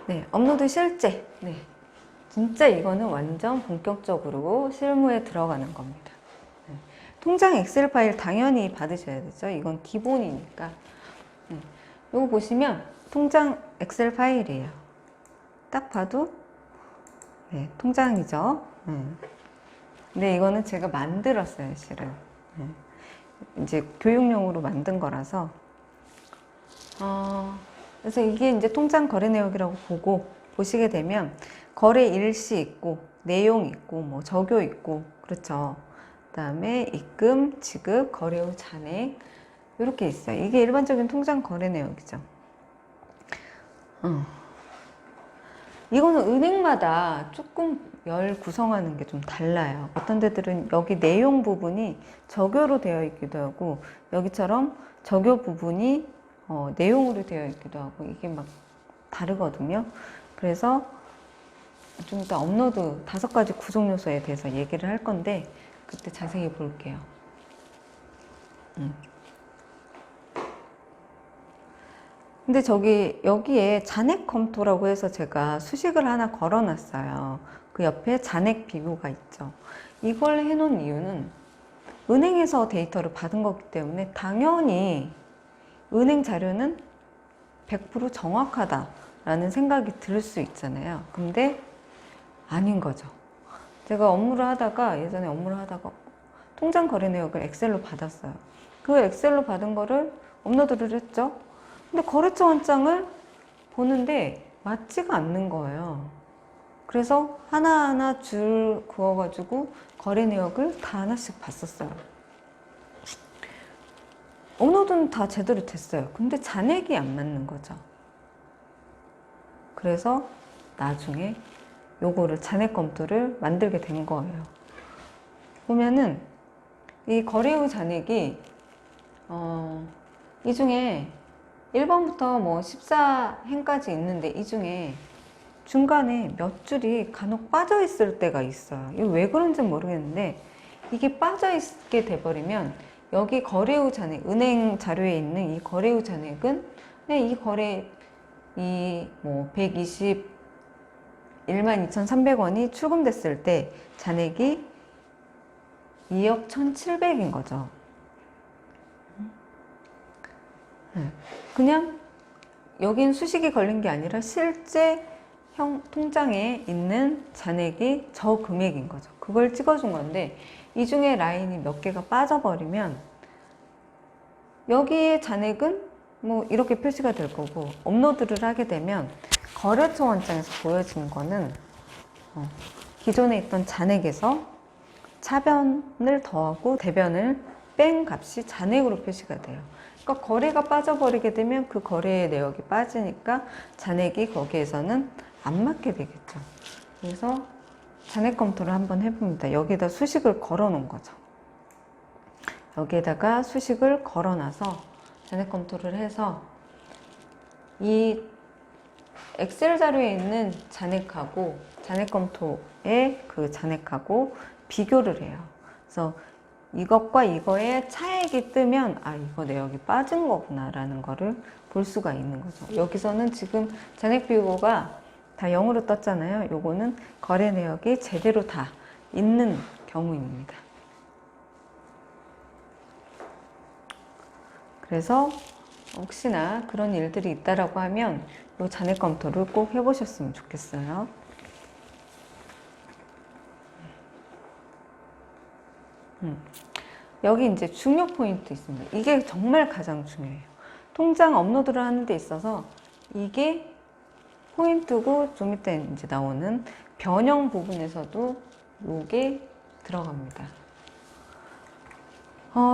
네, 업로드 실제. 네. 진짜 이거는 완전 본격적으로 실무에 들어가는 겁니다. 네. 통장 엑셀 파일 당연히 받으셔야 되죠. 이건 기본이니까. 네. 이거 보시면 통장 엑셀 파일이에요. 딱 봐도 네, 통장이죠. 근데 이거는 제가 만들었어요, 실은. 네. 이제 교육용으로 만든 거라서. 그래서 이게 이제 통장 거래 내역이라고 보시게 되면 거래 일시 있고 내용 있고 뭐 적요 있고 그렇죠. 그 다음에 입금, 지급, 거래 후 잔액 이렇게 있어요. 이게 일반적인 통장 거래 내역이죠. 이거는 은행마다 조금 열 구성하는 게 좀 달라요. 어떤 데들은 여기 내용 부분이 적요로 되어 있기도 하고 여기처럼 적요 부분이 내용으로 되어 있기도 하고 이게 막 다르거든요. 그래서 좀 이따 업로드 5가지 구성 요소에 대해서 얘기를 할 건데 그때 자세히 볼게요. 근데 여기에 잔액 검토라고 해서 제가 수식을 하나 걸어 놨어요. 그 옆에 잔액 비교가 있죠. 이걸 해놓은 이유는 은행에서 데이터를 받은 거기 때문에 당연히 은행 자료는 100% 정확하다라는 생각이 들 수 있잖아요. 근데 아닌 거죠. 제가 예전에 업무를 하다가 통장 거래 내역을 엑셀로 받았어요. 그 엑셀로 받은 거를 업로드를 했죠. 근데 거래처 원장을 보는데 맞지가 않는 거예요. 그래서 하나하나 줄 그어가지고 거래 내역을 다 하나씩 봤었어요. 업로드는 다 제대로 됐어요. 근데 잔액이 안 맞는 거죠. 그래서 나중에 요거를 잔액 검토를 만들게 된 거예요. 보면은 이 거래 후 잔액이 이 중에 1번부터 뭐 14행까지 있는데 이 중에 중간에 몇 줄이 간혹 빠져 있을 때가 있어요. 이거 왜 그런지 모르겠는데 이게 빠져 있게 돼버리면 여기 거래 후 잔액, 은행 자료에 있는 이 거래 후 잔액은 그냥 이 거래 뭐 121만 2,300원이 출금됐을 때 잔액이 2억 1,700인 거죠. 그냥 여긴 수식이 걸린 게 아니라 실제 통장에 있는 잔액이 저 금액인 거죠. 그걸 찍어준 건데 이 중에 라인이 몇 개가 빠져버리면 여기에 잔액은 뭐 이렇게 표시가 될 거고 업로드를 하게 되면 거래처 원장에서 보여지는 거는 기존에 있던 잔액에서 차변을 더하고 대변을 뺀 값이 잔액으로 표시가 돼요. 그러니까 거래가 빠져버리게 되면 그 거래의 내역이 빠지니까 잔액이 거기에서는 안 맞게 되겠죠. 그래서 잔액 검토를 한번 해봅니다. 여기에다 수식을 걸어 놓은 거죠. 여기에다가 수식을 걸어 놔서 잔액 검토를 해서 이 엑셀 자료에 있는 잔액하고 잔액 검토의 그 잔액하고 비교를 해요. 그래서 이것과 이거의 차액이 뜨면 이거 내역이 빠진 거구나 라는 거를 볼 수가 있는 거죠. 여기서는 지금 잔액 비교가 다 0으로 떴잖아요. 요거는 거래 내역이 제대로 다 있는 경우입니다. 그래서 혹시나 그런 일들이 있다라고 하면 이 잔액 검토를 꼭 해보셨으면 좋겠어요. 여기 이제 중요 포인트 있습니다. 이게 정말 가장 중요해요. 통장 업로드를 하는 데 있어서 이게 포인트고 좀 이따 이제 나오는 변형 부분에서도 이게 들어갑니다.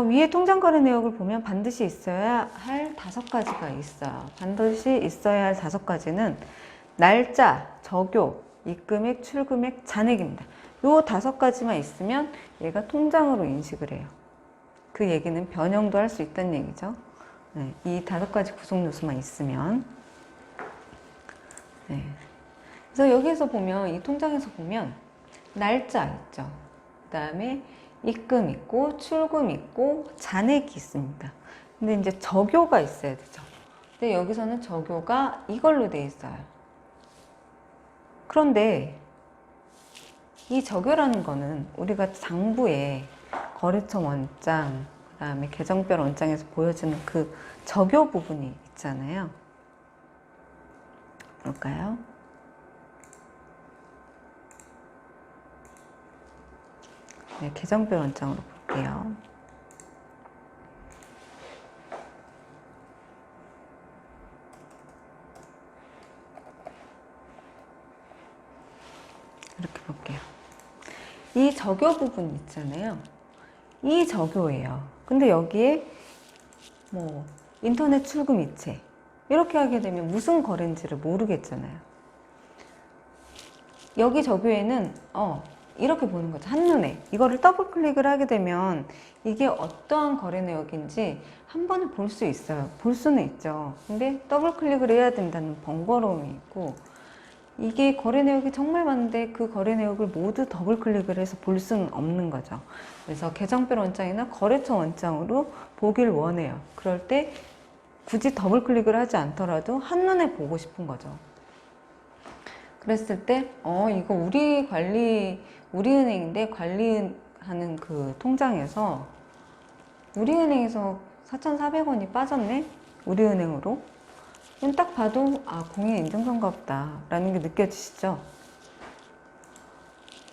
위에 통장 거래 내역을 보면 반드시 있어야 할 5가지가 있어요. 반드시 있어야 할 5가지는 날짜, 적요, 입금액, 출금액, 잔액입니다. 요 5가지만 있으면 얘가 통장으로 인식을 해요. 그 얘기는 변형도 할 수 있다는 얘기죠. 네, 이 5가지 구성 요소만 있으면. 네. 그래서 여기에서 보면, 이 통장에서 보면 날짜 있죠. 그 다음에 입금 있고 출금 있고 잔액이 있습니다. 근데 이제 적요가 있어야 되죠. 근데 여기서는 적요가 이걸로 돼 있어요. 그런데 이 적요라는 거는 우리가 장부에 거래처 원장, 그 다음에 계정별 원장에서 보여주는 그 적요 부분이 있잖아요. 볼까요? 네, 계정별 원장으로 볼게요. 이렇게 볼게요. 이 적요 부분 있잖아요. 이 적요예요. 근데 여기에 뭐 인터넷 출금 이체 이렇게 하게 되면 무슨 거래인지를 모르겠잖아요. 여기 적요에는 이렇게 보는 거죠. 한눈에 이거를 더블 클릭을 하게 되면 이게 어떠한 거래 내역인지 한 번에 볼 수 있어요. 볼 수는 있죠. 근데 더블 클릭을 해야 된다는 번거로움이 있고, 이게 거래 내역이 정말 많은데 그 거래 내역을 모두 더블 클릭을 해서 볼 수는 없는 거죠. 그래서 계정별 원장이나 거래처 원장으로 보길 원해요. 그럴 때 굳이 더블 클릭을 하지 않더라도 한눈에 보고 싶은 거죠. 그랬을 때 이거 우리은행인데 관리하는 그 통장에서 우리은행에서 4,400원이 빠졌네? 우리은행으로? 그럼 딱 봐도 공인 인증서인가 보다 라는 게 느껴지시죠?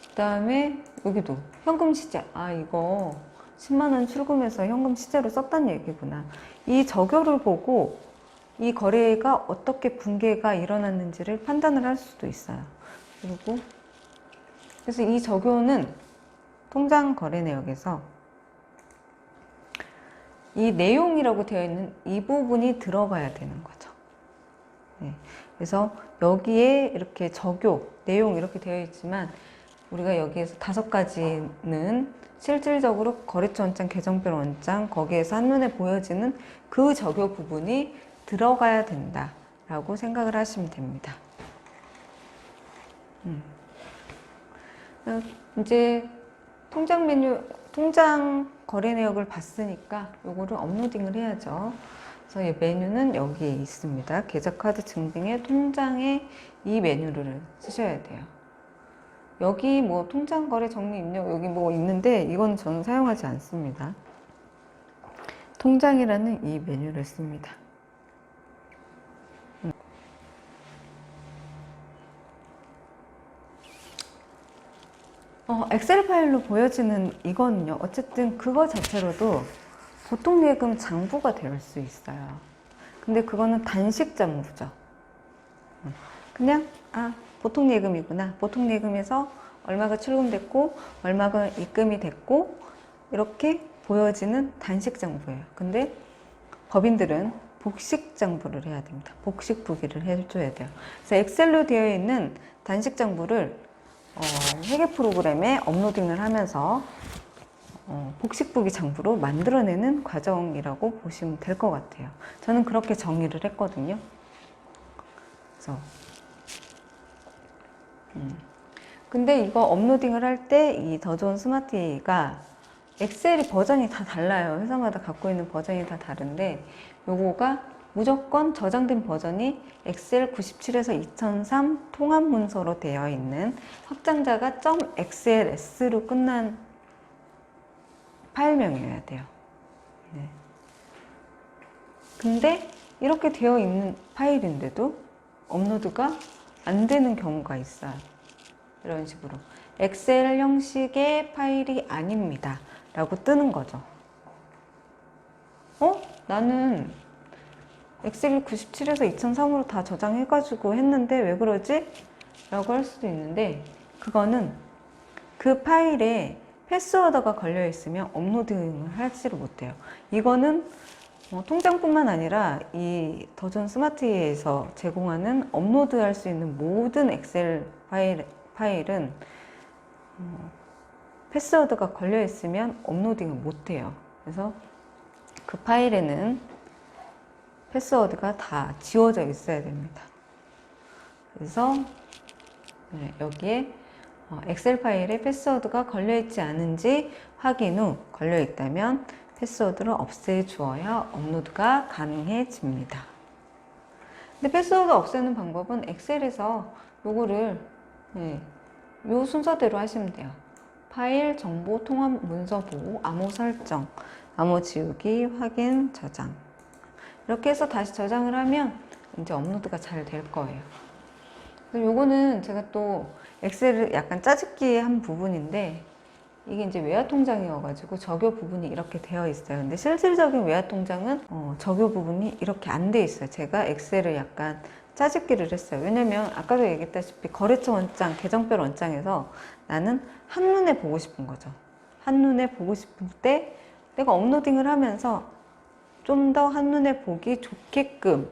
그 다음에 여기도 현금 시제, 이거 10만원 출금해서 현금 시제로 썼다는 얘기구나. 이 적요를 보고 이 거래가 어떻게 붕괴가 일어났는지를 판단을 할 수도 있어요. 그리고 그래서 이 적요는 통장 거래 내역에서 이 내용이라고 되어 있는 이 부분이 들어가야 되는 거죠. 네. 그래서 여기에 이렇게 적요, 내용 이렇게 되어 있지만 우리가 여기에서 5가지는 실질적으로 거래처 원장, 계정별 원장, 거기에서 한눈에 보여지는 그 적요 부분이 들어가야 된다 라고 생각을 하시면 됩니다. 이제 통장 메뉴, 통장 거래 내역을 봤으니까 요거를 업로딩을 해야죠. 그래서 이 메뉴는 여기에 있습니다. 계좌카드 증빙의 통장에 이 메뉴를 쓰셔야 돼요. 여기 뭐 통장 거래 정리 입력 여기 뭐 있는데 이건 저는 사용하지 않습니다. 통장이라는 이 메뉴를 씁니다. 엑셀 파일로 보여지는 이거는요, 어쨌든 그거 자체로도 보통 예금 장부가 될 수 있어요. 근데 그거는 단식 장부죠. 그냥 보통 예금이구나. 보통 예금에서 얼마가 출금됐고 얼마가 입금이 됐고 이렇게 보여지는 단식 장부예요. 근데 법인들은 복식 장부를 해야 됩니다. 복식 부기를 해줘야 돼요. 그래서 엑셀로 되어 있는 단식 장부를 회계 프로그램에 업로딩을 하면서 복식부기 장부로 만들어내는 과정이라고 보시면 될 것 같아요. 저는 그렇게 정의를 했거든요. 그래서 근데 이거 업로딩을 할 때 이 더 좋은 스마트가 엑셀이 버전이 다 달라요. 회사마다 갖고 있는 버전이 다 다른데 요거가 무조건 저장된 버전이 엑셀 97에서 2003 통합 문서로 되어 있는 확장자가 .xls로 끝난 파일명이어야 돼요. 네. 근데 이렇게 되어 있는 파일인데도 업로드가 안 되는 경우가 있어요. 이런 식으로 엑셀 형식의 파일이 아닙니다 라고 뜨는 거죠. 나는 엑셀 97에서 2003으로 다 저장해가지고 했는데 왜 그러지? 라고 할 수도 있는데 그거는 그 파일에 패스워드가 걸려 있으면 업로딩을 하지를 못해요. 이거는 통장뿐만 아니라 이 더존 스마트에서 제공하는 업로드할 수 있는 모든 엑셀 파일은 패스워드가 걸려 있으면 업로딩을 못해요. 그래서 그 파일에는 패스워드가 다 지워져 있어야 됩니다. 그래서 여기에 엑셀 파일에 패스워드가 걸려있지 않은지 확인 후 걸려있다면 패스워드를 없애주어야 업로드가 가능해집니다. 근데 패스워드 없애는 방법은 엑셀에서 요거를 네, 요 순서대로 하시면 돼요. 파일, 정보, 통합, 문서 보호, 암호 설정, 암호 지우기, 확인, 저장. 이렇게 해서 다시 저장을 하면 이제 업로드가 잘 될 거예요. 그래서 요거는 제가 또 엑셀을 약간 짜집기 한 부분인데, 이게 이제 외화 통장이어가지고 적요 부분이 이렇게 되어 있어요. 근데 실질적인 외화 통장은 적요 부분이 이렇게 안 돼 있어요. 제가 엑셀을 약간 짜집기를 했어요. 왜냐면 아까도 얘기했다시피 거래처 원장, 계정별 원장에서 나는 한눈에 보고 싶은 거죠. 한눈에 보고 싶을 때 내가 업로딩을 하면서 좀 더 한눈에 보기 좋게끔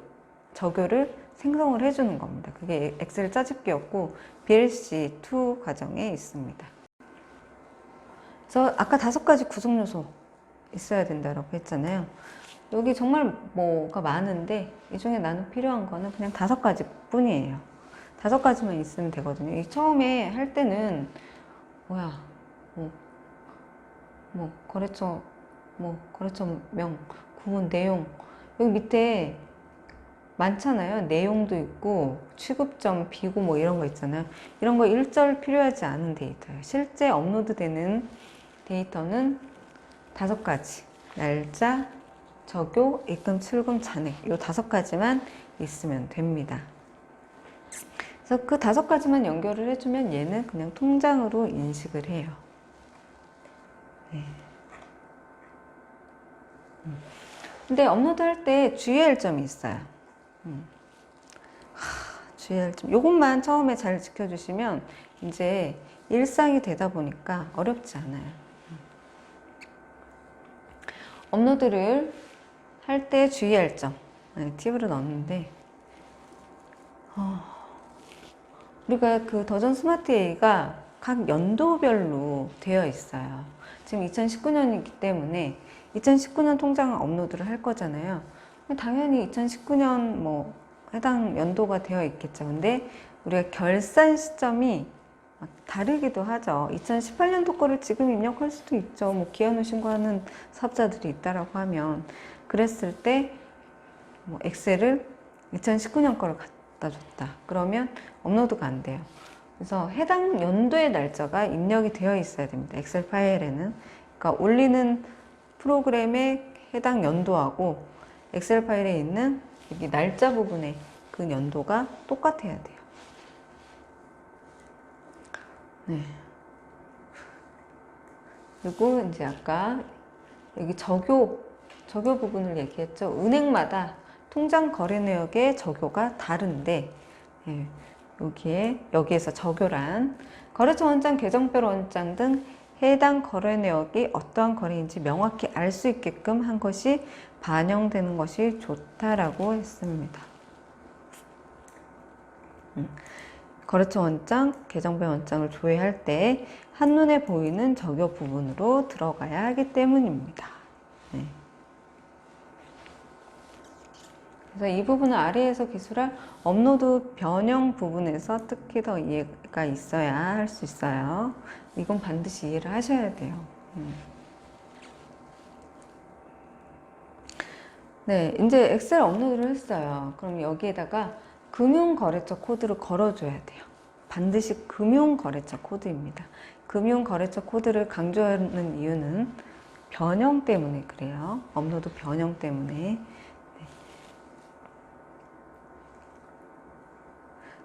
적요를 생성을 해주는 겁니다. 그게 엑셀 짜집기였고 BLC2 과정에 있습니다. 그래서 아까 5가지 구성 요소 있어야 된다고 했잖아요. 여기 정말 뭐가 많은데 이 중에 나는 필요한 거는 그냥 5가지 뿐이에요. 5가지만 있으면 되거든요. 이 처음에 할 때는 뭐야 거래처 거래처명, 구분, 내용, 여기 밑에 많잖아요. 내용도 있고 취급점, 비고 뭐 이런 거 있잖아요. 이런 거 일절 필요하지 않은 데이터예요. 실제 업로드되는 데이터는 5가지. 날짜, 적요, 입금, 출금, 잔액. 이 5가지만 있으면 됩니다. 그래서 그 5가지만 연결을 해주면 얘는 그냥 통장으로 인식을 해요. 네. 근데 업로드 할 때 주의할 점이 있어요. 주의할 점. 요것만 처음에 잘 지켜주시면 이제 일상이 되다 보니까 어렵지 않아요. 업로드를 할 때 주의할 점. 팁으로 넣었는데, 우리가 그 더전 스마트 A가 각 연도별로 되어 있어요. 지금 2019년이기 때문에 2019년 통장을 업로드를 할 거잖아요. 당연히 2019년 뭐 해당 연도가 되어 있겠죠. 근데 우리가 결산 시점이 다르기도 하죠. 2018년도 거를 지금 입력할 수도 있죠. 뭐 기한후 신고하는 사업자들이 있다라고 하면, 그랬을 때 뭐 엑셀을 2019년 거를 갖다 줬다. 그러면 업로드가 안 돼요. 그래서 해당 연도의 날짜가 입력이 되어 있어야 됩니다. 엑셀 파일에는. 그러니까 올리는 프로그램의 해당 연도하고 엑셀 파일에 있는 여기 날짜 부분에 그 연도가 똑같아야 돼요. 네. 그리고 이제 아까 여기 적요 부분을 얘기했죠. 은행마다 통장 거래 내역의 적요가 다른데, 예, 여기에서 적요란 거래처 원장, 계정별 원장 등 해당 거래 내역이 어떠한 거래인지 명확히 알 수 있게끔 한 것이 반영되는 것이 좋다라고 했습니다. 거래처 원장, 계정별 원장을 조회할 때 한눈에 보이는 적요 부분으로 들어가야 하기 때문입니다. 네. 그래서 이 부분은 아래에서 기술할 업로드 변형 부분에서 특히 더 이해가 있어야 할 수 있어요. 이건 반드시 이해를 하셔야 돼요. 네, 이제 엑셀 업로드를 했어요. 그럼 여기에다가 금융거래처 코드를 걸어줘야 돼요. 반드시 금융거래처 코드입니다. 금융거래처 코드를 강조하는 이유는 변형 때문에 그래요. 업로드 변형 때문에. 네.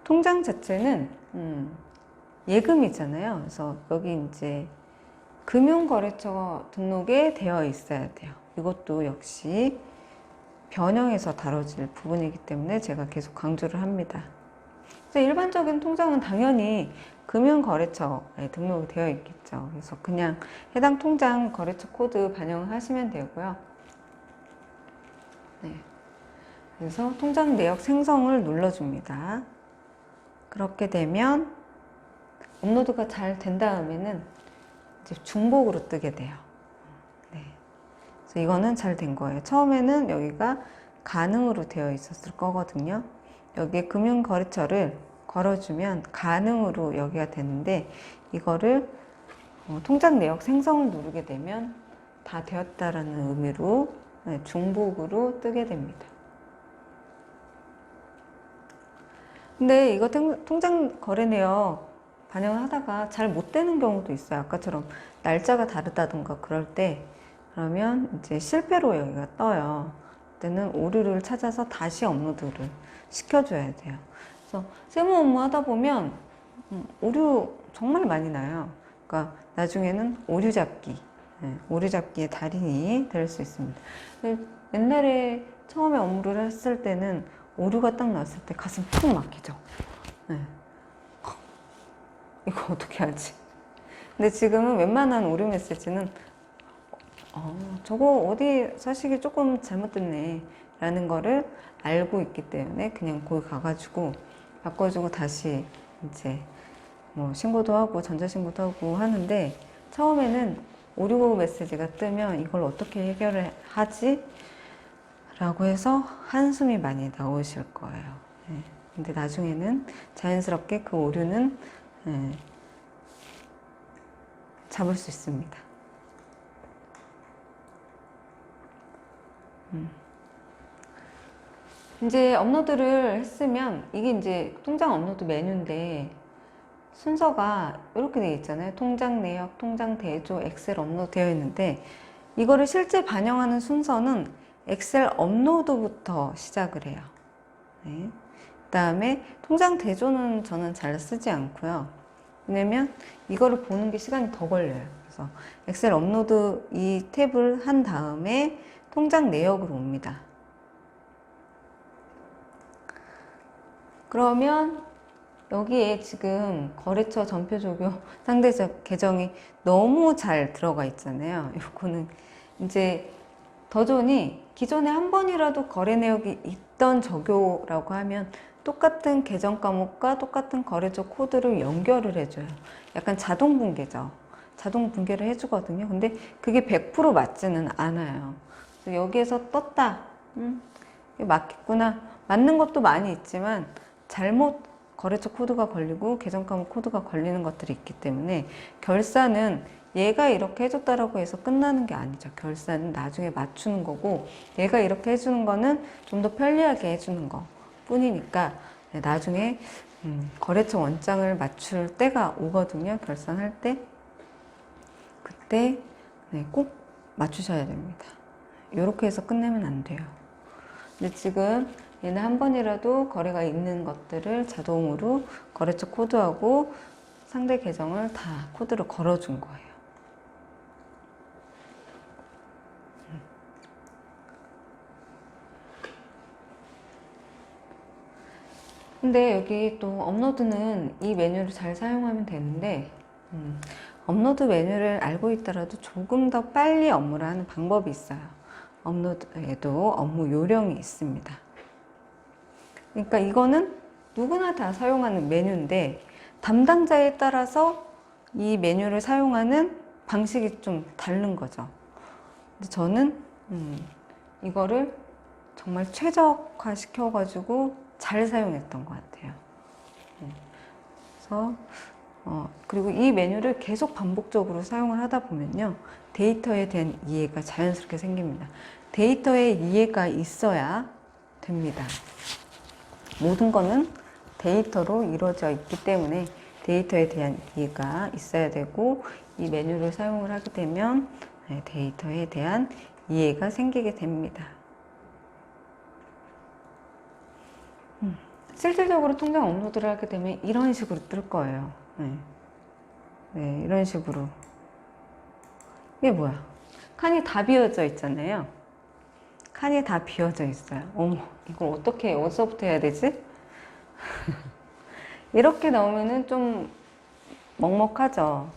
통장 자체는 예금이잖아요. 그래서 여기 이제 금융거래처 등록에 되어 있어야 돼요. 이것도 역시 변형해서 다뤄질 부분이기 때문에 제가 계속 강조를 합니다. 일반적인 통장은 당연히 금융거래처에 등록이 되어 있겠죠. 그래서 그냥 해당 통장 거래처 코드 반영을 하시면 되고요. 네. 그래서 통장 내역 생성을 눌러줍니다. 그렇게 되면 업로드가 잘 된 다음에는 이제 중복으로 뜨게 돼요. 네. 그래서 이거는 잘 된 거예요. 처음에는 여기가 가능으로 되어 있었을 거거든요. 여기에 금융거래처를 걸어주면 가능으로 여기가 되는데, 이거를 통장 내역 생성을 누르게 되면 다 되었다라는 의미로 중복으로 뜨게 됩니다. 근데 이거 통장 거래 내역 반영을 하다가 잘 못 되는 경우도 있어요. 아까처럼 날짜가 다르다던가 그럴 때, 그러면 이제 실패로 여기가 떠요. 그때는 오류를 찾아서 다시 업로드를 시켜줘야 돼요. 그래서 세무 업무 하다 보면 오류 정말 많이 나요. 그러니까 나중에는 오류 잡기, 오류 잡기의 달인이 될 수 있습니다. 옛날에 처음에 업무를 했을 때는 오류가 딱 났을 때 가슴 툭 막히죠. 네. 이거 어떻게 하지? 근데 지금은 웬만한 오류 메시지는 저거 어디 서식이 조금 잘못됐네 라는 거를 알고 있기 때문에 그냥 거기 가가지고 바꿔주고 다시 이제 뭐 신고도 하고 전자신고도 하고 하는데, 처음에는 오류 메시지가 뜨면 이걸 어떻게 해결을 하지? 라고 해서 한숨이 많이 나오실 거예요. 네. 근데 나중에는 자연스럽게 그 오류는 잡을 수 있습니다. 이제 업로드를 했으면, 이게 이제 통장 업로드 메뉴인데 순서가 이렇게 되어 있잖아요. 통장 내역, 통장 대조, 엑셀 업로드 되어 있는데, 이거를 실제 반영하는 순서는 엑셀 업로드부터 시작을 해요. 네. 그 다음에 통장 대조는 저는 잘 쓰지 않고요. 왜냐면 이거를 보는 게 시간이 더 걸려요. 그래서 엑셀 업로드 이 탭을 한 다음에 통장 내역으로 옵니다. 그러면 여기에 지금 거래처 전표조교 상대 계정이 너무 잘 들어가 있잖아요. 이거는 이제 더존이 기존에 한 번이라도 거래 내역이 있던 조교라고 하면 똑같은 계정 과목과 똑같은 거래처 코드를 연결을 해줘요. 약간 자동 붕괴죠. 자동 붕괴를 해주거든요. 근데 그게 100% 맞지는 않아요. 그래서 여기에서 떴다. 이게 맞겠구나. 맞는 것도 많이 있지만 잘못 거래처 코드가 걸리고 계정 과목 코드가 걸리는 것들이 있기 때문에, 결산은 얘가 이렇게 해줬다라고 해서 끝나는 게 아니죠. 결산은 나중에 맞추는 거고, 얘가 이렇게 해주는 거는 좀 더 편리하게 해주는 거 뿐이니까 나중에 거래처 원장을 맞출 때가 오거든요. 결산할 때. 그때 꼭 맞추셔야 됩니다. 이렇게 해서 끝내면 안 돼요. 근데 지금 얘는 한 번이라도 거래가 있는 것들을 자동으로 거래처 코드하고 상대 계정을 다 코드를 걸어준 거예요. 근데 여기 또 업로드는 이 메뉴를 잘 사용하면 되는데, 업로드 메뉴를 알고 있더라도 조금 더 빨리 업무를 하는 방법이 있어요. 업로드에도 업무 요령이 있습니다. 그러니까 이거는 누구나 다 사용하는 메뉴인데, 담당자에 따라서 이 메뉴를 사용하는 방식이 좀 다른 거죠. 근데 저는 이거를 정말 최적화 시켜가지고 잘 사용했던 것 같아요. 그래서 그리고 이 메뉴를 계속 반복적으로 사용을 하다 보면요, 데이터에 대한 이해가 자연스럽게 생깁니다. 데이터에 이해가 있어야 됩니다. 모든 거는 데이터로 이루어져 있기 때문에 데이터에 대한 이해가 있어야 되고, 이 메뉴를 사용을 하게 되면 데이터에 대한 이해가 생기게 됩니다. 실질적으로 통장 업로드를 하게 되면 이런 식으로 뜰 거예요. 네, 이런 식으로. 이게 뭐야? 칸이 다 비어져 있잖아요. 칸이 다 비어져 있어요. 어머, 이걸 어떻게, 어디서부터 해야 되지? 이렇게 나오면은 좀 먹먹하죠.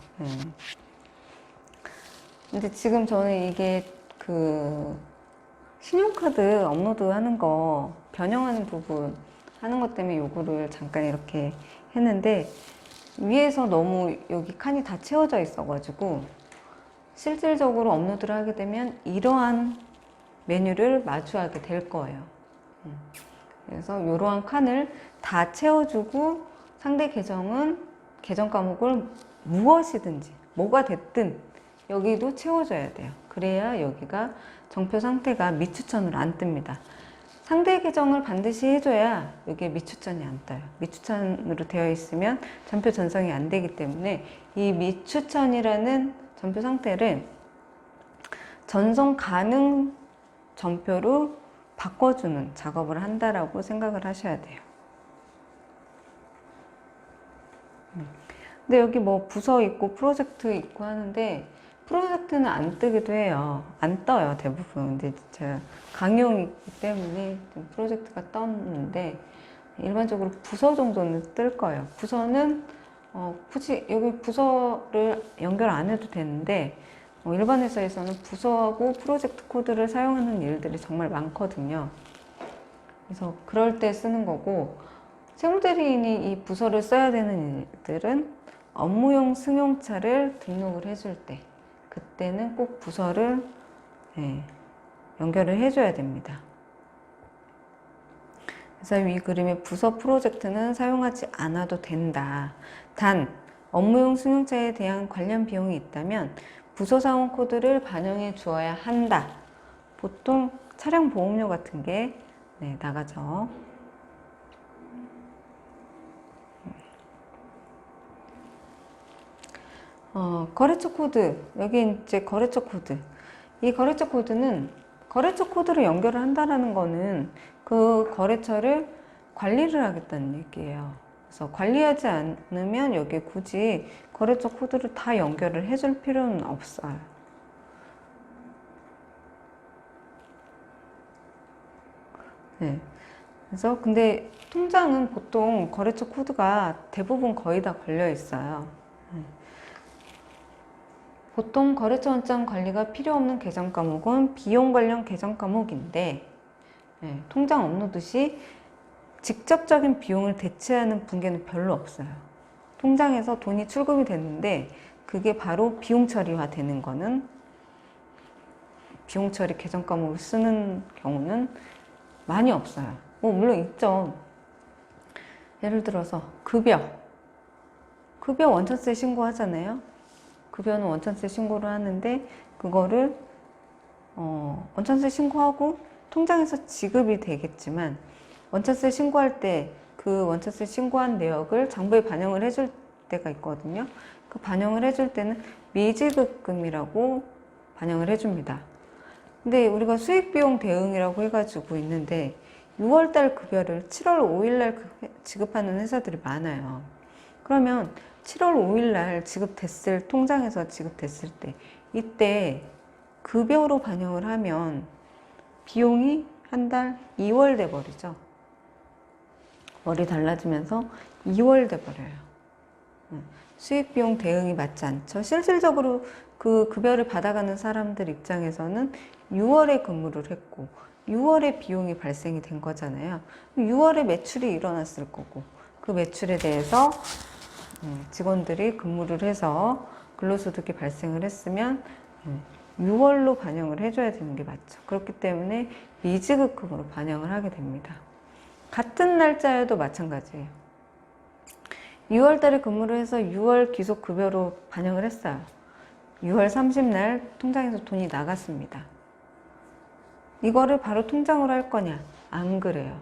근데 지금 저는 이게 신용카드 업로드 하는 거, 변형하는 부분 하는 것 때문에 요거를 잠깐 이렇게 했는데, 위에서 너무 여기 칸이 다 채워져 있어가지고 실질적으로 업로드를 하게 되면 이러한 메뉴를 마주하게 될 거예요. 그래서 이러한 칸을 다 채워주고, 상대 계정은 계정 과목을 무엇이든지 뭐가 됐든 여기도 채워줘야 돼요. 그래야 여기가 정표 상태가 미추천으로 안 뜹니다. 상대 계정을 반드시 해줘야 여기에 미추천이 안 떠요. 미추천으로 되어 있으면 전표 전송이 안 되기 때문에 이 미추천이라는 전표 상태를 전송 가능 전표로 바꿔주는 작업을 한다라고 생각을 하셔야 돼요. 근데 여기 뭐 부서 있고 프로젝트 있고 하는데 프로젝트는 안 뜨기도 해요. 안 떠요, 대부분. 근데 제가 강용이기 때문에 프로젝트가 떴는데 일반적으로 부서 정도는 뜰 거예요. 부서는 굳이 여기 부서를 연결 안 해도 되는데 일반 회사에서는 부서하고 프로젝트 코드를 사용하는 일들이 정말 많거든요. 그래서 그럴 때 쓰는 거고, 세무대리인이 이 부서를 써야 되는 일들은 업무용 승용차를 등록을 해줄 때, 그때는 꼭 부서를 연결을 해줘야 됩니다. 그래서 이 그림의 부서 프로젝트는 사용하지 않아도 된다. 단 업무용 승용차에 대한 관련 비용이 있다면 부서 사원 코드를 반영해 주어야 한다. 보통 차량 보험료 같은 게 나가죠. 거래처 코드. 여기 이제 거래처 코드. 이 거래처 코드는 거래처 코드를 연결을 한다는 거는 그 거래처를 관리를 하겠다는 얘기예요. 그래서 관리하지 않으면 여기 굳이 거래처 코드를 다 연결을 해줄 필요는 없어요. 네. 그래서 근데 통장은 보통 거래처 코드가 대부분 거의 다 걸려 있어요. 보통 거래처 원장 관리가 필요 없는 계정 과목은 비용 관련 계정 과목인데 통장 업로드 시 직접적인 비용을 대체하는 붕괴는 별로 없어요. 통장에서 돈이 출금이 됐는데 그게 바로 비용 처리화 되는 거는, 비용 처리 계정 과목을 쓰는 경우는 많이 없어요. 물론 있죠. 예를 들어서 급여 원천세 신고하잖아요. 급여는 원천세 신고를 하는데 그거를 원천세 신고하고 통장에서 지급이 되겠지만 원천세 신고할 때 그 원천세 신고한 내역을 장부에 반영을 해줄 때가 있거든요. 그 반영을 해줄 때는 미지급금이라고 반영을 해줍니다. 근데 우리가 수익비용 대응이라고 해가지고 있는데 6월달 급여를 7월 5일날 지급하는 회사들이 많아요. 그러면 7월 5일날 지급됐을, 통장에서 지급됐을 때 이때 급여로 반영을 하면 비용이 한 달 2월 돼버리죠. 월이 달라지면서 2월 돼버려요. 수익비용 대응이 맞지 않죠. 실질적으로 그 급여를 받아가는 사람들 입장에서는 6월에 근무를 했고 6월에 비용이 발생이 된 거잖아요. 6월에 매출이 일어났을 거고 그 매출에 대해서 직원들이 근무를 해서 근로소득이 발생을 했으면 6월로 반영을 해줘야 되는 게 맞죠. 그렇기 때문에 미지급금으로 반영을 하게 됩니다. 같은 날짜여도 마찬가지예요. 6월 달에 근무를 해서 6월 기속급여로 반영을 했어요. 6월 30날 통장에서 돈이 나갔습니다. 이거를 바로 통장으로 할 거냐? 안 그래요.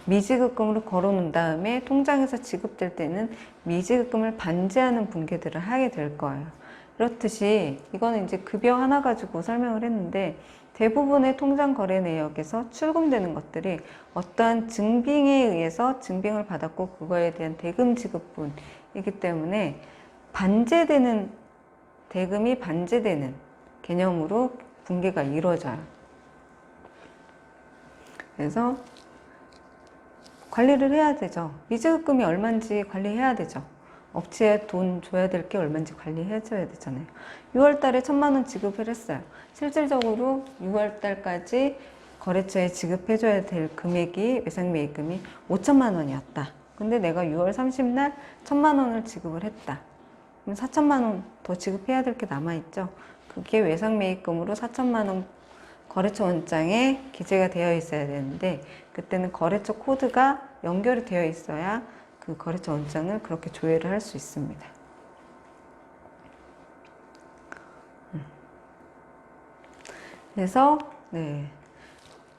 미지급금으로 걸어놓은 다음에 통장에서 지급될 때는 미지급금을 반제하는 붕괴들을 하게 될 거예요. 그렇듯이 이거는 이제 급여 하나 가지고 설명을 했는데 대부분의 통장 거래 내역에서 출금되는 것들이 어떠한 증빙에 의해서 증빙을 받았고 그거에 대한 대금 지급분이기 때문에 반제되는, 대금이 반제되는 개념으로 붕괴가 이루어져요. 그래서 관리를 해야 되죠. 미지급금이 얼마인지 관리해야 되죠. 업체에 돈 줘야 될 게 얼마인지 관리해줘야 되잖아요. 6월 달에 1,000만 원 지급을 했어요. 실질적으로 6월 달까지 거래처에 지급해줘야 될 금액이, 외상매입금이 5천만 원이었다. 근데 내가 6월 30날 1,000만 원을 지급을 했다. 그럼 4천만 원 더 지급해야 될 게 남아있죠. 그게 외상매입금으로 4천만 원 거래처 원장에 기재가 되어 있어야 되는데 그때는 거래처 코드가 연결이 되어 있어야 그 거래처 원장을 그렇게 조회를 할 수 있습니다. 그래서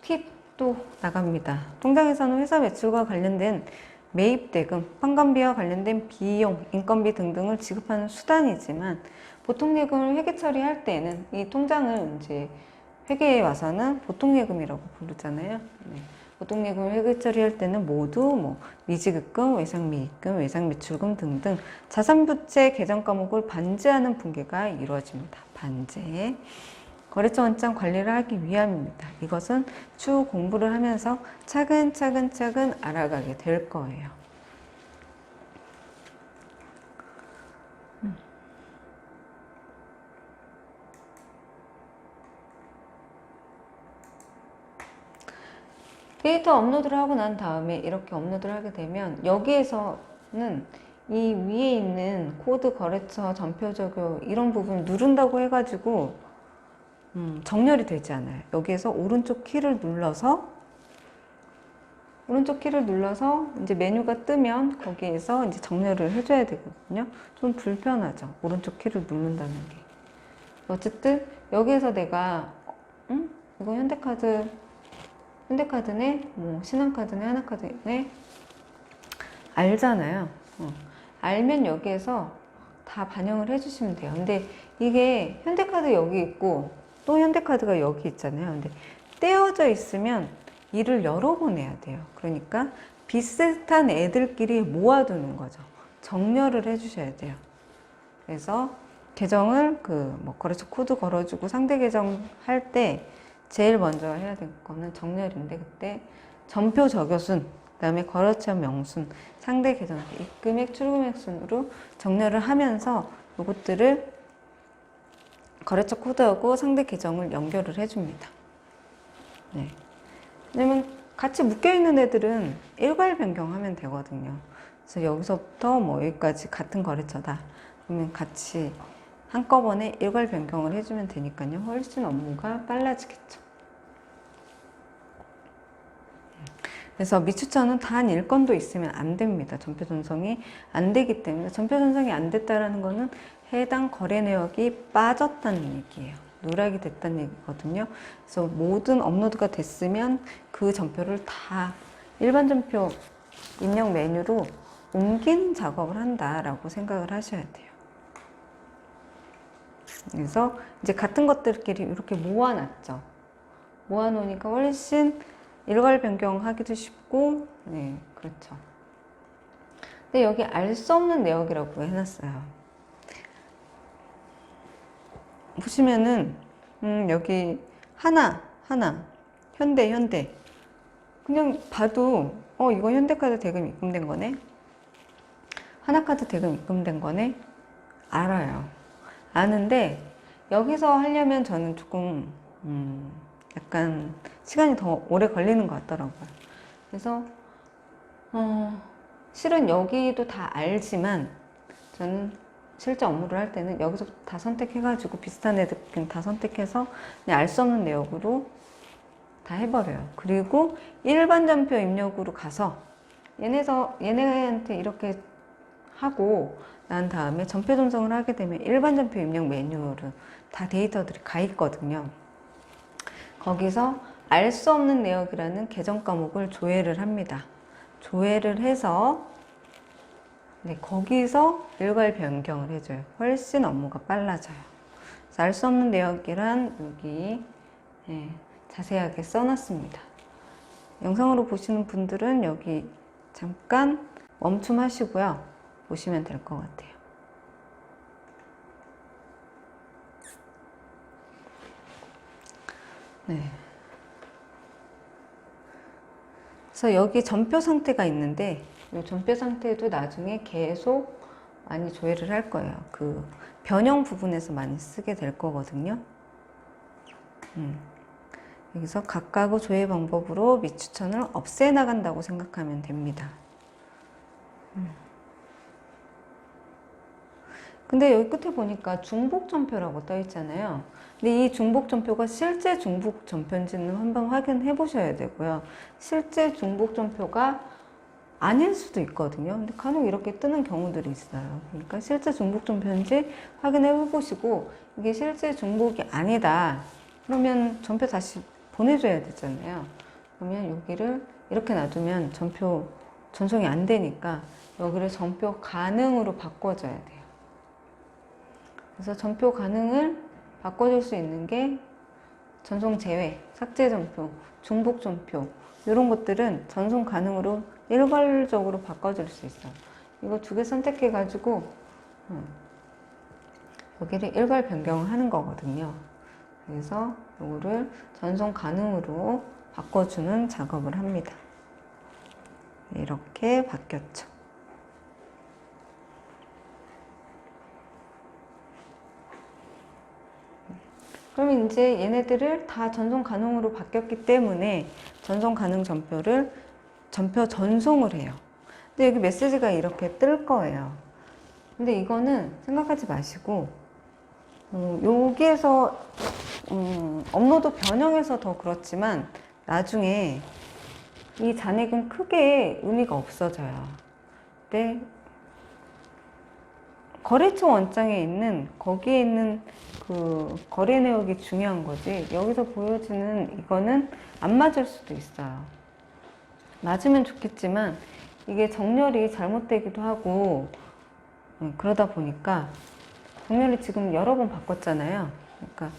팁도 나갑니다. 통장에서는 회사 매출과 관련된 매입 대금, 판관비와 관련된 비용, 인건비 등등을 지급하는 수단이지만 보통 예금을 회계 처리할 때는 이 통장을 이제 회계에 와서는 보통 예금이라고 부르잖아요. 네. 보통 예금을 회계 처리할 때는 모두 뭐 미지급금, 외상미입금, 외상매출금 등등 자산부채 계정 과목을 반제하는 분계가 이루어집니다. 반제. 거래처 원장 관리를 하기 위함입니다. 이것은 추후 공부를 하면서 차근차근 알아가게 될 거예요. 데이터 업로드를 하고 난 다음에 이렇게 업로드를 하게 되면 여기에서는 이 위에 있는 코드 거래처 전표 적용 이런 부분 누른다고 해가지고 정렬이 되지 않아요. 여기에서 오른쪽 키를 눌러서 이제 메뉴가 뜨면 거기에서 이제 정렬을 해줘야 되거든요. 좀 불편하죠. 오른쪽 키를 누른다는 게. 어쨌든 여기에서 내가 이거 현대카드네, 뭐 신한카드네, 하나카드네 알잖아요. 알면 여기에서 다 반영을 해주시면 돼요. 근데 이게 현대카드 여기 있고 또 현대카드가 여기 있잖아요. 근데 떼어져 있으면 일을 여러 번 해야 돼요. 그러니까 비슷한 애들끼리 모아두는 거죠. 정렬을 해주셔야 돼요. 그래서 계정을 뭐 거래처 코드 걸어주고 상대 계정 할 때 제일 먼저 해야 될 거는 정렬인데 그때 전표 적여순, 그 다음에 거래처 명순, 상대 계정 입금액, 출금액 순으로 정렬을 하면서 이것들을 거래처 코드하고 상대 계정을 연결을 해줍니다. 네. 왜냐면 같이 묶여있는 애들은 일괄 변경하면 되거든요. 그래서 여기서부터 뭐 여기까지 같은 거래처다. 그러면 같이 한꺼번에 일괄 변경을 해주면 되니까요. 훨씬 업무가 빨라지겠죠. 그래서 미추천은 단 1건도 있으면 안 됩니다. 전표 전송이 안 되기 때문에 전표 전송이 안 됐다는 거는 해당 거래 내역이 빠졌다는 얘기예요. 누락이 됐다는 얘기거든요. 그래서 모든 업로드가 됐으면 그 전표를 다 일반 전표 입력 메뉴로 옮기는 작업을 한다라고 생각을 하셔야 돼요. 그래서 이제 같은 것들끼리 이렇게 모아놨죠. 모아놓으니까 훨씬 일괄 변경하기도 쉽고, 네, 그렇죠. 근데 여기 알 수 없는 내역이라고 해놨어요. 보시면은, 여기 하나, 현대. 그냥 봐도, 이거 현대카드 대금 입금된 거네? 하나카드 대금 입금된 거네? 알아요. 아는데, 여기서 하려면 저는 조금, 약간 시간이 더 오래 걸리는 것 같더라고요. 그래서 실은 여기도 다 알지만 저는 실제 업무를 할 때는 여기서 다 선택해가지고 비슷한 애들 그냥 다 선택해서 그냥 알 수 없는 내역으로 다 해버려요. 그리고 일반 전표 입력으로 가서 얘네한테 이렇게 하고 난 다음에 전표 전송을 하게 되면 일반 전표 입력 메뉴로 다 데이터들이 가 있거든요. 거기서 알 수 없는 내역이라는 계정 과목을 조회를 합니다. 조회를 해서 거기서 일괄 변경을 해줘요. 훨씬 업무가 빨라져요. 알 수 없는 내역이란 여기 자세하게 써놨습니다. 영상으로 보시는 분들은 여기 잠깐 멈춤하시고요. 보시면 될 것 같아요. 네. 그래서 여기 전표 상태가 있는데 이 전표 상태도 나중에 계속 많이 조회를 할 거예요. 그 변형 부분에서 많이 쓰게 될 거거든요. 여기서 각각의 조회 방법으로 미추천을 없애 나간다고 생각하면 됩니다. 근데 여기 끝에 보니까 중복전표라고 떠 있잖아요. 근데 이 중복전표가 실제 중복전표인지는 한번 확인해 보셔야 되고요. 실제 중복전표가 아닐 수도 있거든요. 근데 간혹 이렇게 뜨는 경우들이 있어요. 그러니까 실제 중복전표인지 확인해 보시고 이게 실제 중복이 아니다. 그러면 전표 다시 보내줘야 되잖아요. 그러면 여기를 이렇게 놔두면 전송이 안 되니까 여기를 전표 가능으로 바꿔줘야 돼요. 그래서 전표 가능을 바꿔줄 수 있는 게 전송 제외, 삭제 전표, 중복 전표 이런 것들은 전송 가능으로 일괄적으로 바꿔줄 수 있어요. 이거 두 개 선택해 가지고 여기를 일괄 변경을 하는 거거든요. 그래서 이거를 전송 가능으로 바꿔주는 작업을 합니다. 이렇게 바뀌었죠. 그러면 이제 얘네들을 다 전송 가능으로 바뀌었기 때문에 전송 가능 전표 전송을 해요. 근데 여기 메시지가 이렇게 뜰 거예요. 근데 이거는 생각하지 마시고 여기에서 업로드 변형해서 더 그렇지만 나중에 이 잔액은 크게 의미가 없어져요. 근데 거래처 원장에 있는 거기에 있는 그 거래 내역이 중요한 거지 여기서 보여지는 이거는 안 맞을 수도 있어요. 맞으면 좋겠지만 이게 정렬이 잘못되기도 하고 그러다 보니까 정렬이 지금 여러 번 바꿨잖아요. 그러니까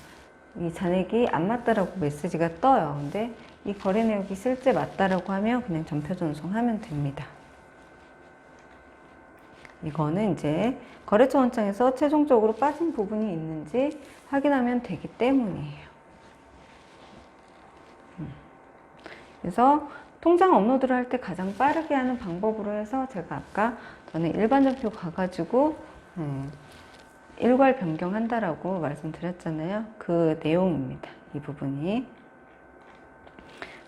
이 잔액이 안 맞다라고 메시지가 떠요. 근데 이 거래 내역이 실제 맞다라고 하면 그냥 전표 전송하면 됩니다. 이거는 이제 거래처 원장에서 최종적으로 빠진 부분이 있는지 확인하면 되기 때문이에요. 그래서 통장 업로드를 할 때 가장 빠르게 하는 방법으로 해서 제가 아까 전에 일반 전표 가가지고 일괄 변경한다라고 말씀드렸잖아요. 그 내용입니다. 이 부분이.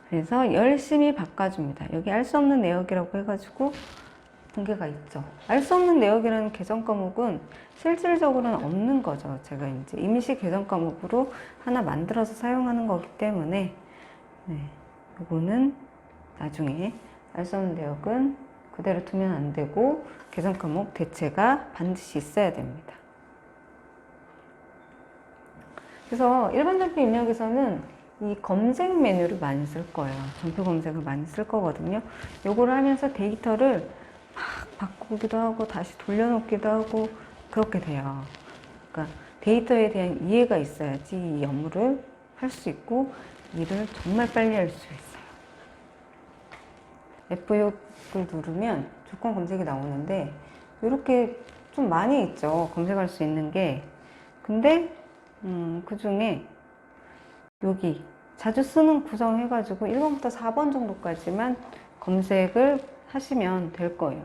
그래서 열심히 바꿔줍니다. 여기 알 수 없는 내역이라고 해가지고 붕괴가 있죠. 알 수 없는 내역이라는 계정 과목은 실질적으로는 없는 거죠. 제가 이제 임시 계정 과목으로 하나 만들어서 사용하는 거기 때문에 이거는 나중에 알 수 없는 내역은 그대로 두면 안 되고 계정 과목 대체가 반드시 있어야 됩니다. 그래서 일반 전표 입력에서는 이 검색 메뉴를 많이 쓸 거예요. 전표 검색을 많이 쓸 거거든요. 요거를 하면서 데이터를 막 바꾸기도 하고 다시 돌려놓기도 하고 그렇게 돼요. 그러니까 데이터에 대한 이해가 있어야지 이 업무를 할 수 있고 일을 정말 빨리 할 수 있어요. F6을 누르면 조건 검색이 나오는데 이렇게 좀 많이 있죠. 검색할 수 있는 게. 근데 그 중에 여기 자주 쓰는 구성 해가지고 1번부터 4번 정도까지만 검색을 하시면 될 거예요.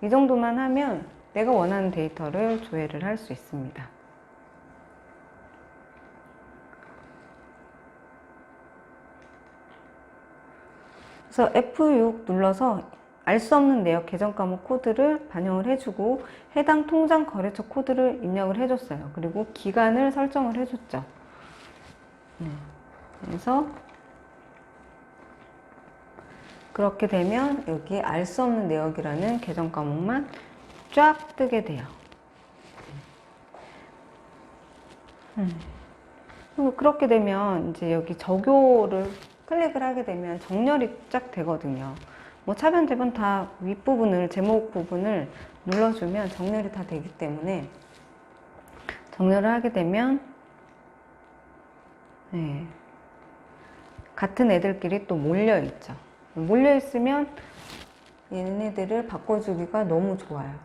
이 정도만 하면 내가 원하는 데이터를 조회를 할 수 있습니다. 그래서 F6 눌러서 알 수 없는 내역 계정 과목 코드를 반영을 해주고 해당 통장 거래처 코드를 입력을 해줬어요. 그리고 기간을 설정을 해줬죠. 그래서 그렇게 되면 여기 알 수 없는 내역이라는 계정 과목만 쫙 뜨게 돼요. 그렇게 되면 이제 여기 적용을 클릭을 하게 되면 정렬이 쫙 되거든요. 뭐 차변, 대변 다 윗부분을, 제목 부분을 눌러주면 정렬이 다 되기 때문에 정렬을 하게 되면 같은 애들끼리 또 몰려 있죠. 몰려 있으면 얘네들을 바꿔주기가 너무 좋아요.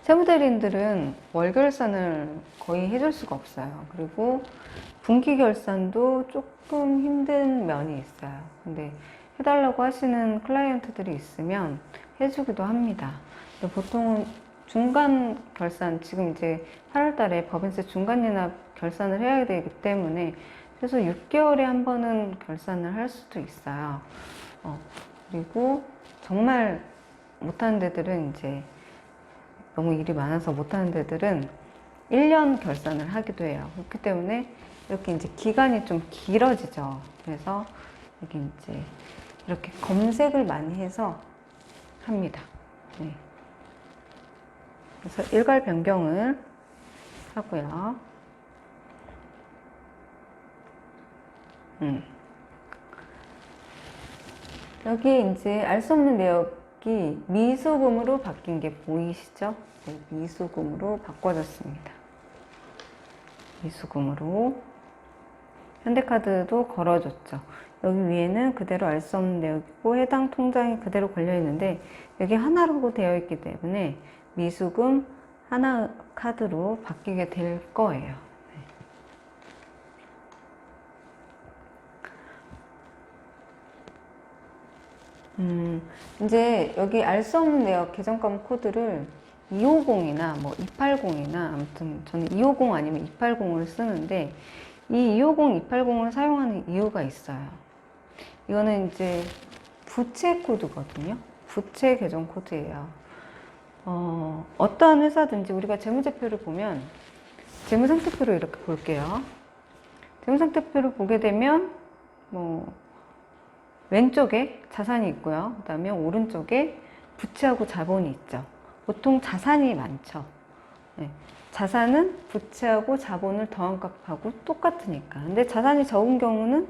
세무대리인들은 월결산을 거의 해줄 수가 없어요. 그리고 분기결산도 조금 힘든 면이 있어요. 근데 해달라고 하시는 클라이언트들이 있으면 해주기도 합니다. 근데 보통은 중간 결산, 지금 이제 8월 달에 법인세 중간연합 결산을 해야 되기 때문에 최소 6개월에 한 번은 결산을 할 수도 있어요. 그리고 정말 못하는 데들은 이제 너무 일이 많아서 못하는 데들은 1년 결산을 하기도 해요. 그렇기 때문에 이렇게 이제 기간이 좀 길어지죠. 그래서 여기 이제 이렇게 검색을 많이 해서 합니다. 그래서 일괄 변경을 하고요. 여기 이제 알 수 없는 내역이 미수금으로 바뀐 게 보이시죠? 네, 미수금으로 바꿔졌습니다. 미수금으로. 현대카드도 걸어줬죠. 여기 위에는 그대로 알 수 없는 내역이고 해당 통장이 그대로 걸려 있는데 여기 하나로 되어 있기 때문에 미수금 하나 카드로 바뀌게 될 거예요. 이제 여기 알 수 없는 내역 계정과목 코드를 250이나 뭐 280이나 아무튼 저는 250 아니면 280을 쓰는데 이 250, 280을 사용하는 이유가 있어요. 이거는 이제 부채 코드거든요. 부채 계정 코드예요. 어떠한 회사든지 우리가 재무제표를 보면 재무상태표를 이렇게 볼게요. 재무상태표를 보게 되면 뭐 왼쪽에 자산이 있고요. 그 다음에 오른쪽에 부채하고 자본이 있죠. 보통 자산이 많죠. 네. 자산은 부채하고 자본을 더한 값하고 똑같으니까. 근데 자산이 적은 경우는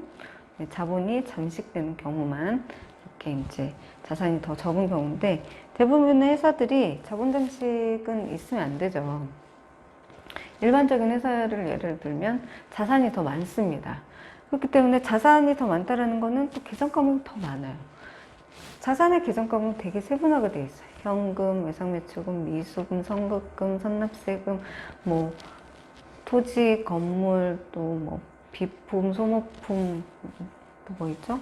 자본이 잠식되는 경우만 이렇게 이제 자산이 더 적은 경우인데 대부분의 회사들이 자본 잠식은 있으면 안 되죠. 일반적인 회사를 예를 들면 자산이 더 많습니다. 그렇기 때문에 자산이 더 많다는 거는 또 계정 과목이 더 많아요. 자산의 계정 과목은 되게 세분화가 되어 있어요. 현금, 외상매출금, 미수금, 선급금, 선납세금, 뭐 토지, 건물, 또 뭐 비품, 소모품, 또 뭐 있죠?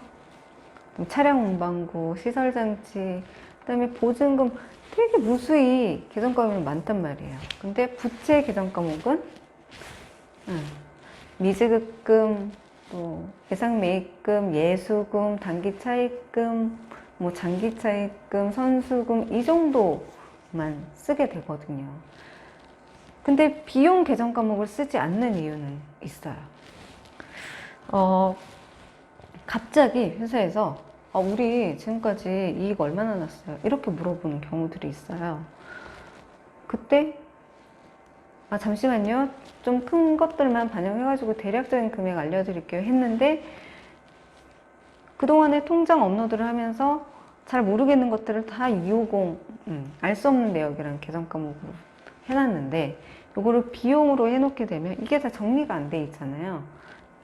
차량 운반구, 시설장치, 그다음에 보증금, 되게 무수히 계정 과목이 많단 말이에요. 근데 부채 계정 과목은 미지급금, 또 예상매입금, 예수금, 단기차입금, 뭐 장기차입금, 선수금 이 정도만 쓰게 되거든요. 근데 비용 계정 과목을 쓰지 않는 이유는 있어요. 갑자기 회사에서 우리 지금까지 이익 얼마나 났어요? 이렇게 물어보는 경우들이 있어요. 그때 잠시만요. 좀 큰 것들만 반영해가지고 대략적인 금액 알려드릴게요 했는데 그동안에 통장 업로드를 하면서 잘 모르겠는 것들을 다 250, 알 수 없는 내역이라는 계정 과목으로 해놨는데 이거를 비용으로 해놓게 되면 이게 다 정리가 안 돼 있잖아요.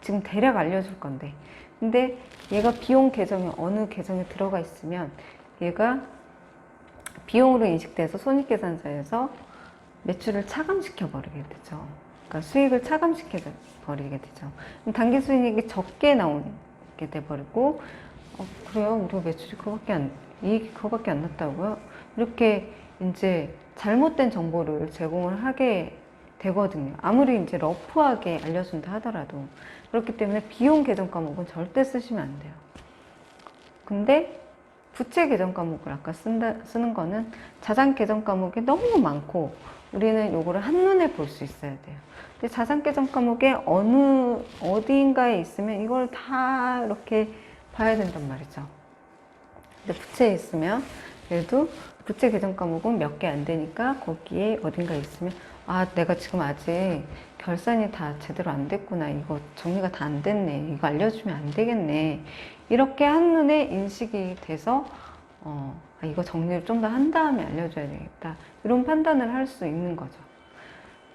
지금 대략 알려줄 건데 근데 얘가 비용 계정에 어느 계정에 들어가 있으면 얘가 비용으로 인식돼서 손익계산서에서 매출을 차감시켜 버리게 되죠. 그러니까 수익을 차감시켜 버리게 되죠. 단기 수익이 적게 나오게 돼 버리고 그래요? 우리가 매출이 이익이 그거밖에 안 났다고요? 이렇게 이제 잘못된 정보를 제공을 하게 되거든요. 아무리 이제 러프하게 알려준다 하더라도. 그렇기 때문에 비용 계정 과목은 절대 쓰시면 안 돼요. 근데 부채 계정 과목을 아까 쓰는 거는 자산 계정 과목이 너무 많고 우리는 요거를 한눈에 볼 수 있어야 돼요. 근데 자산 계정 과목에 어디인가에 있으면 이걸 다 이렇게 봐야 된단 말이죠. 근데 부채에 있으면 그래도 부채 계정 과목은 몇 개 안 되니까 거기에 어딘가에 있으면 내가 지금 아직 결산이 다 제대로 안 됐구나. 이거 정리가 다 안 됐네. 이거 알려주면 안 되겠네. 이렇게 한눈에 인식이 돼서 이거 정리를 좀 더 한 다음에 알려줘야 되겠다. 이런 판단을 할 수 있는 거죠.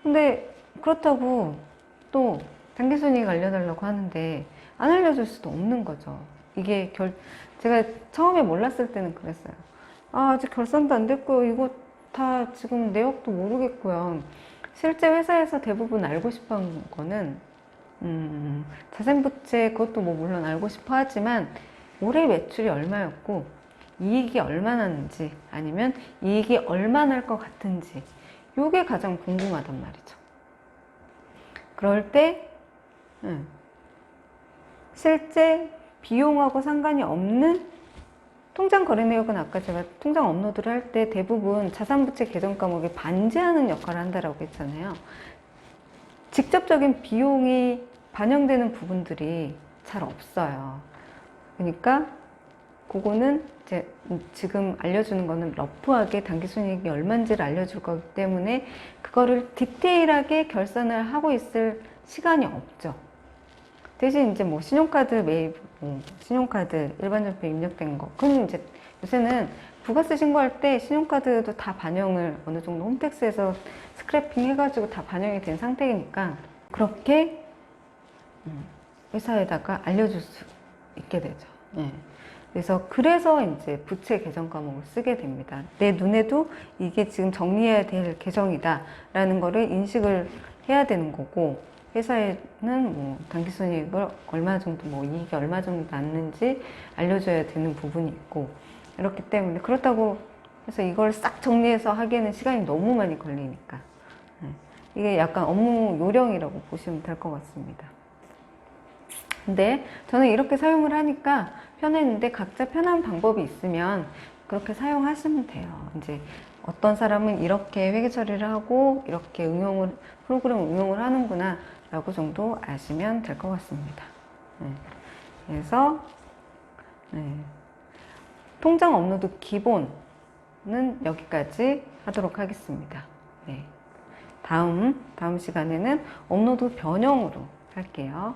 근데 그렇다고 또 단기순이익 알려달라고 하는데 안 알려줄 수도 없는 거죠. 이게 제가 처음에 몰랐을 때는 그랬어요. 아직 결산도 안 됐고요. 이거 다 지금 내역도 모르겠고요. 실제 회사에서 대부분 알고 싶어 하는 거는 자산부채 그것도 뭐 물론 알고 싶어 하지만 올해 매출이 얼마였고 이익이 얼마 났는지 아니면 이익이 얼마 날 것 같은지 이게 가장 궁금하단 말이죠. 그럴 때 실제 비용하고 상관이 없는 통장 거래 내역은 아까 제가 통장 업로드를 할 때 대부분 자산부채 계정 과목에 반지하는 역할을 한다라고 했잖아요. 직접적인 비용이 반영되는 부분들이 잘 없어요. 그러니까 그거는 이제 지금 알려주는 거는 러프하게 단기순이익이 얼마인지를 알려줄 거기 때문에 그거를 디테일하게 결산을 하고 있을 시간이 없죠. 대신 이제 뭐 신용카드 매입, 신용카드 일반전표 입력된 거. 그럼 이제 요새는 부가세 신고할 때 신용카드도 다 반영을 어느 정도 홈택스에서 스크래핑 해가지고 다 반영이 된 상태이니까 그렇게 회사에다가 알려줄 수 있게 되죠. 예. 그래서 이제 부채 계정 과목을 쓰게 됩니다. 내 눈에도 이게 지금 정리해야 될 계정이다 라는 거를 인식을 해야 되는 거고, 회사에는 뭐 당기순이익을 얼마 정도, 뭐 이익이 얼마 정도 났는지 알려줘야 되는 부분이 있고, 이렇기 때문에 그렇다고 해서 이걸 싹 정리해서 하기에는 시간이 너무 많이 걸리니까 이게 약간 업무 요령이라고 보시면 될 것 같습니다. 근데 저는 이렇게 사용을 하니까 편했는데, 각자 편한 방법이 있으면 그렇게 사용하시면 돼요. 이제 어떤 사람은 이렇게 회계 처리를 하고 이렇게 프로그램 응용을 하는구나 라고 정도 아시면 될 것 같습니다. 그래서 통장 업로드 기본은 여기까지 하도록 하겠습니다. 다음 시간에는 업로드 변형으로 할게요.